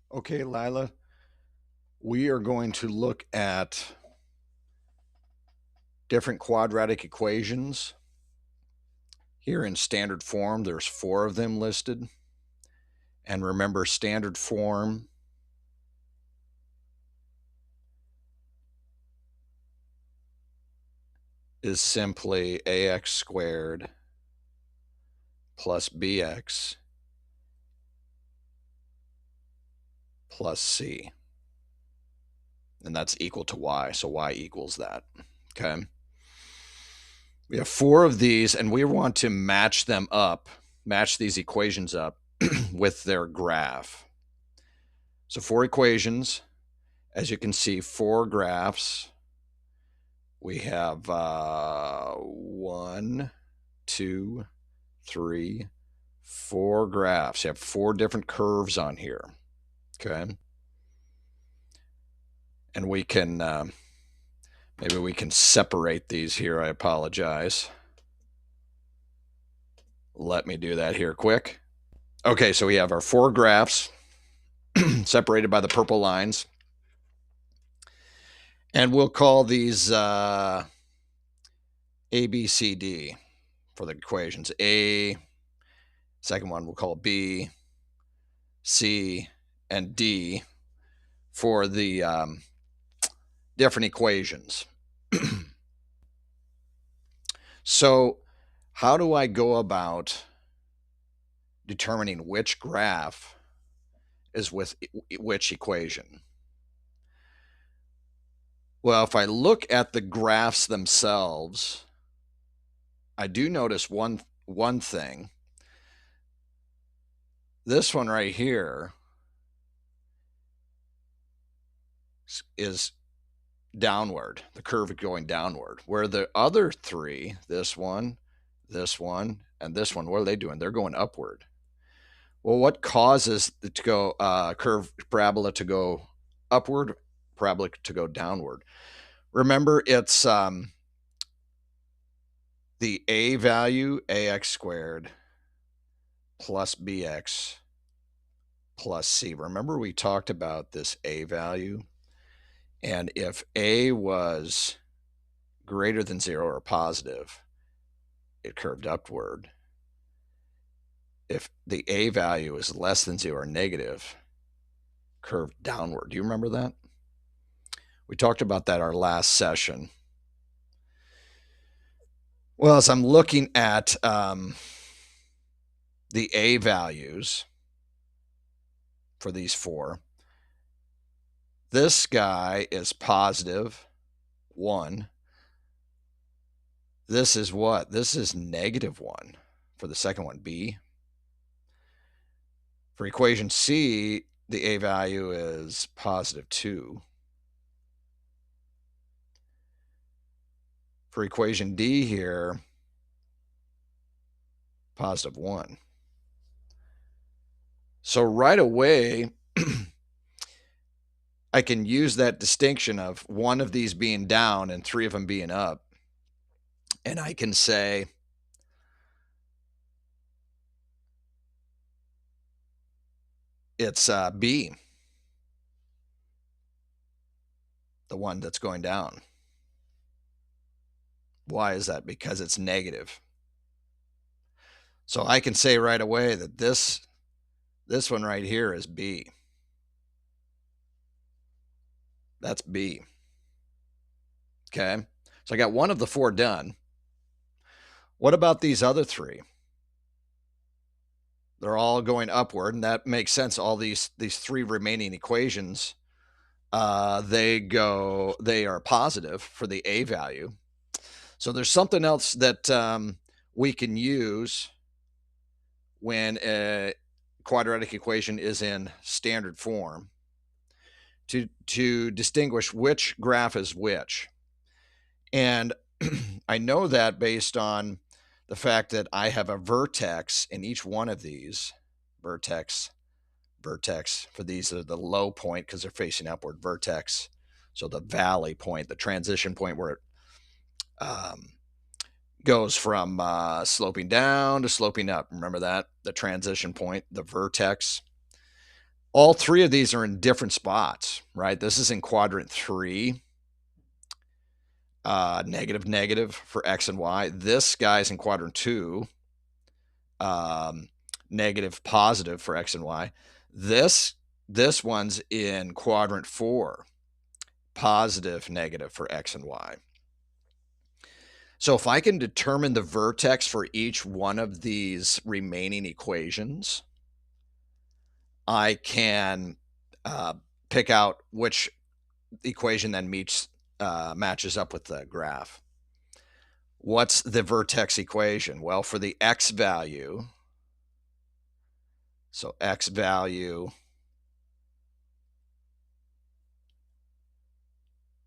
Okay, Lila, we are going to look at different quadratic equations. Here in standard form, there's 4 of them listed. And remember, standard form is simply ax squared plus bx plus c. And that's equal to y, so y equals that. Okay. We have 4 of these, and we want to match them up, match these equations up with their graph. So 4 equations. As you can see, 4 graphs. We have 1, 2, 3, 4 graphs. You have 4 different curves on here. Okay. And we can, maybe we can separate these here. I apologize. Let me do that here quick. Okay, so we have our 4 graphs separated by the purple lines. And we'll call these A, B, C, D for the equations. A, second one we'll call B, C, and D for the different equations. So how do I go about determining which graph is with which equation? Well, if I look at the graphs themselves, I do notice one thing. This one right here is downward, the curve going downward, where the other 3, this one, and this one, what are they doing? They're going upward. Well, what causes it to go curve parabola to go upward, parabola to go downward? Remember, it's the a value, ax squared, plus bx plus c. Remember, we talked about this a value, and if a was greater than 0 or positive, it curved upward. If the a value is less than 0 or negative, curved downward. Do you remember that? We talked about that our last session. Well, as I'm looking at the a values for these 4, this guy is positive 1. This is what? This is negative 1 for the second one, B. For equation C, the a value is positive 2. For equation D here, positive 1. So right away, I can use that distinction of 1 of these being down and 3 of them being up. And I can say it's B, the one that's going down. Why is that? Because it's negative. So I can say right away that this one right here is B. That's B. Okay. So I got 1 of the 4 done. What about these other 3? They're all going upward, and that makes sense. All these 3 remaining equations, they are positive for the a value. So there's something else that we can use when a quadratic equation is in standard form to distinguish which graph is which. And I know that based on the fact that I have a vertex in each one of these. Vertex, for these are the low point because they're facing upward, vertex. So the valley point, the transition point where it goes from sloping down to sloping up. Remember that? The transition point, the vertex. All three of these are in different spots, right? This is in quadrant 3, negative, negative for x and y. This guy's in quadrant 2, negative, positive for x and y. This one's in quadrant 4, positive, negative for x and y. So if I can determine the vertex for each one of these remaining equations, I can pick out which equation then matches up with the graph. What's the vertex equation? Well, for the x value, so x value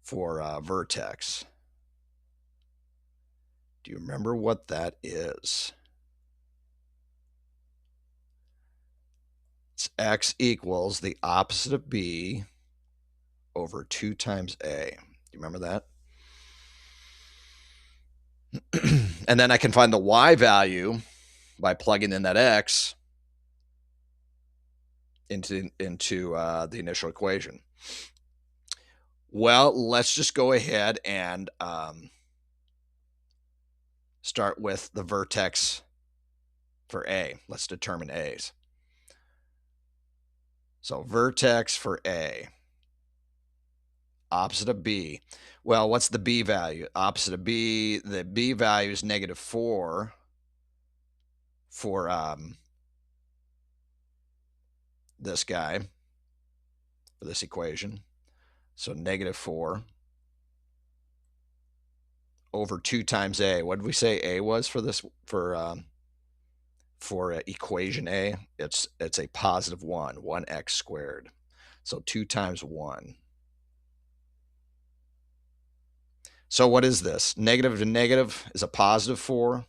for vertex, do you remember what that is? It's x equals the opposite of b over 2 times a. Do you remember that? And then I can find the y value by plugging in that x into the initial equation. Well, let's just go ahead and start with the vertex for A. Let's determine A's. So vertex for A, opposite of B. Well, what's the B value? Opposite of B, the B value is negative 4 for this guy, for this equation. So negative 4 over 2 times A. What did we say A was for this, for equation A? It's a positive 1, 1x squared. So 2 times 1. So what is this? Negative to negative is a positive 4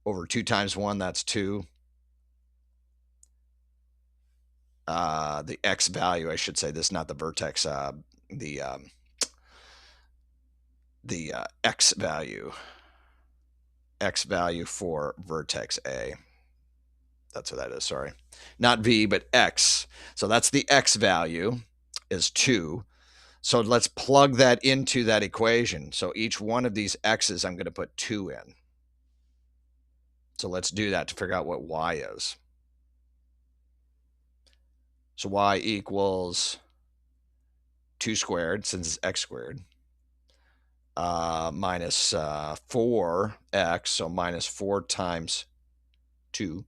over 2 times 1, that's 2. The x value, I should say, this is not the vertex, the x value for vertex A. That's what that is, sorry. Not V, but X. So that's the X value is 2. So let's plug that into that equation. So each one of these X's, I'm going to put 2 in. So let's do that to figure out what Y is. So Y equals 2 squared, since it's X squared, minus 4X, so minus 4 times 2.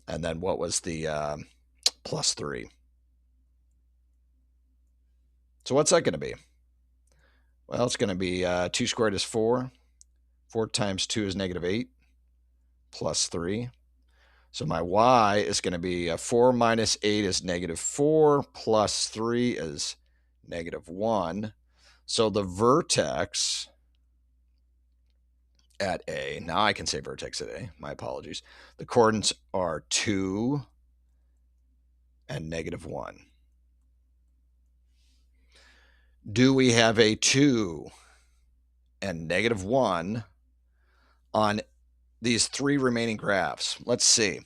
And then what was the plus 3? So what's that going to be? Well, it's going to be 2 squared is 4. 4 times 2 is negative 8, plus 3. So my y is going to be 4 minus 8 is negative 4, plus 3 is negative 1. So the vertex at A, now I can say vertex at A, my apologies. The coordinates are 2 and negative 1. Do we have a 2 and negative 1 on these 3 remaining graphs? Let's see.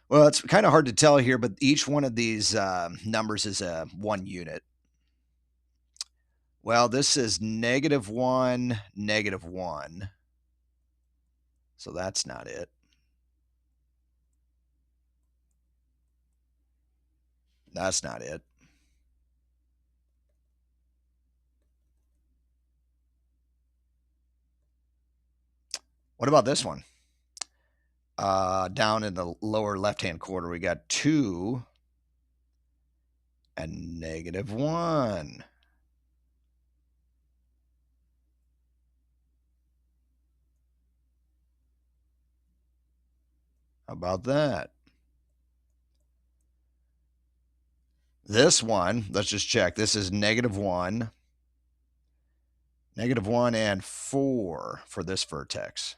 Well, it's kind of hard to tell here, but each one of these numbers is a 1 unit. Well, this is negative 1, negative 1. So that's not it. That's not it. What about this one? Down in the lower left-hand corner, we got 2 and negative 1. How about that? This one, let's just check. This is negative 1, negative 1, and 4 for this vertex.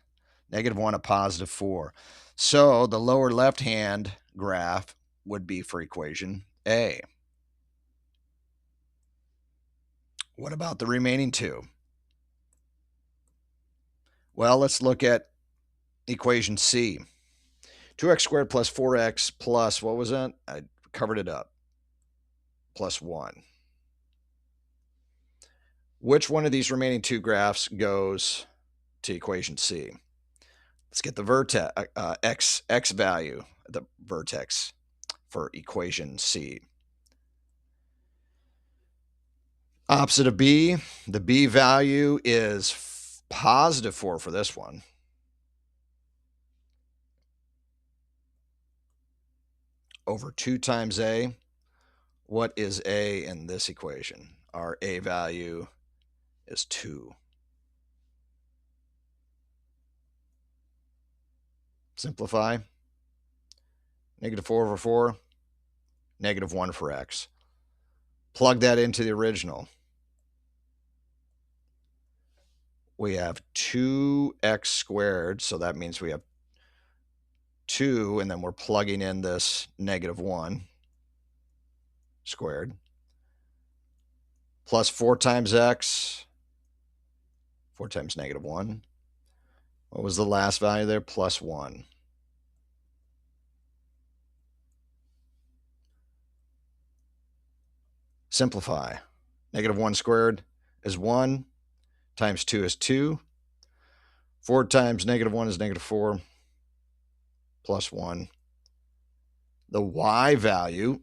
Negative 1, a positive 4. So the lower left-hand graph would be for equation A. What about the remaining 2? Well, let's look at equation C. 2x squared plus 4x plus, what was that? I covered it up. Plus 1. Which one of these remaining two graphs goes to equation C? Let's get the vertex, x value, the vertex for equation C. Opposite of B, the B value is positive 4 for this one. Over 2 times A. What is A in this equation? Our A value is 2. Simplify. Negative 4 over 4. Negative 1 for x. Plug that into the original. We have 2x squared, so that means we have 2, and then we're plugging in this negative 1 squared, plus 4 times x, 4 times negative 1. What was the last value there? Plus 1. Simplify. Negative 1 squared is 1, times 2 is 2. 4 times negative 1 is negative 4, plus 1. The y value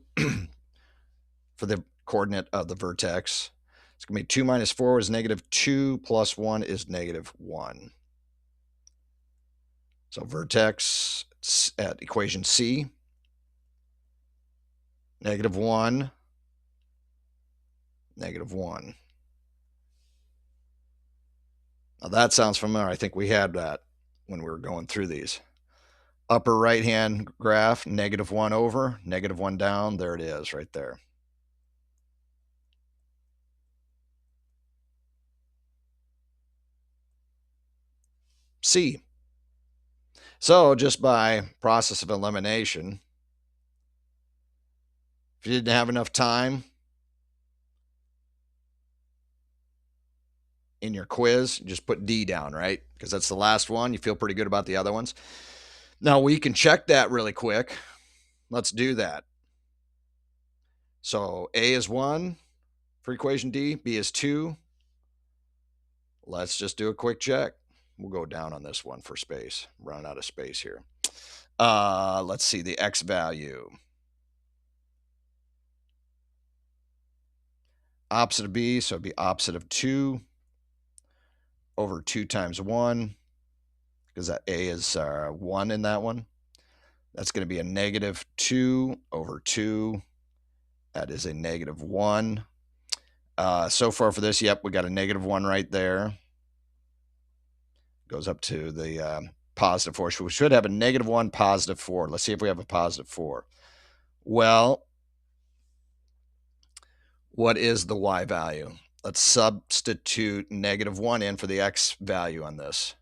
for the coordinate of the vertex, it's going to be 2 minus 4 is negative 2, plus 1 is negative 1. So vertex at equation C, negative 1, negative 1. Now that sounds familiar. I think we had that when we were going through these. Upper right-hand graph, negative 1 over, negative 1 down. There it is right there. C. So just by process of elimination, if you didn't have enough time in your quiz, just put D down, right? Because that's the last one. You feel pretty good about the other ones. Now we can check that really quick. Let's do that. So A is 1 for equation D, B is 2. Let's just do a quick check. We'll go down on this one for space. Run out of space here. Let's see the x value. Opposite of B, so it'd be opposite of 2 over 2 times 1, because that A is 1 in that one. That's going to be a negative 2 over 2. That is a negative 1. So far for this, yep, we got a negative 1 right there. Goes up to the positive 4. So we should have a negative 1, positive 4. Let's see if we have a positive 4. Well, what is the y value? Let's substitute negative 1 in for the x value on this.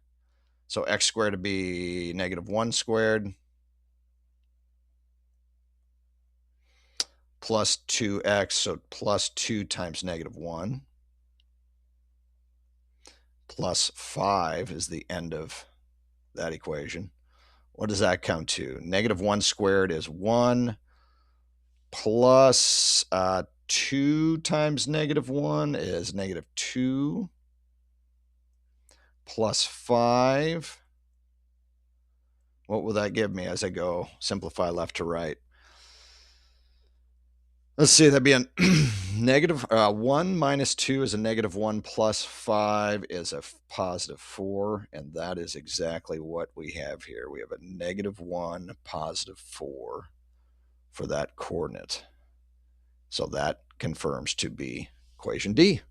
So x squared would be negative 1 squared plus 2x, so plus 2 times negative 1 plus 5 is the end of that equation. What does that come to? Negative 1 squared is 1 plus 2 times negative 1 is negative 2 plus 5. What will that give me as I go simplify left to right? Let's see, that'd be a negative 1 minus 2 is a negative 1 plus 5 is a positive 4, and that is exactly what we have here. We have a negative 1, positive 4 for that coordinate. So that confirms to be equation D.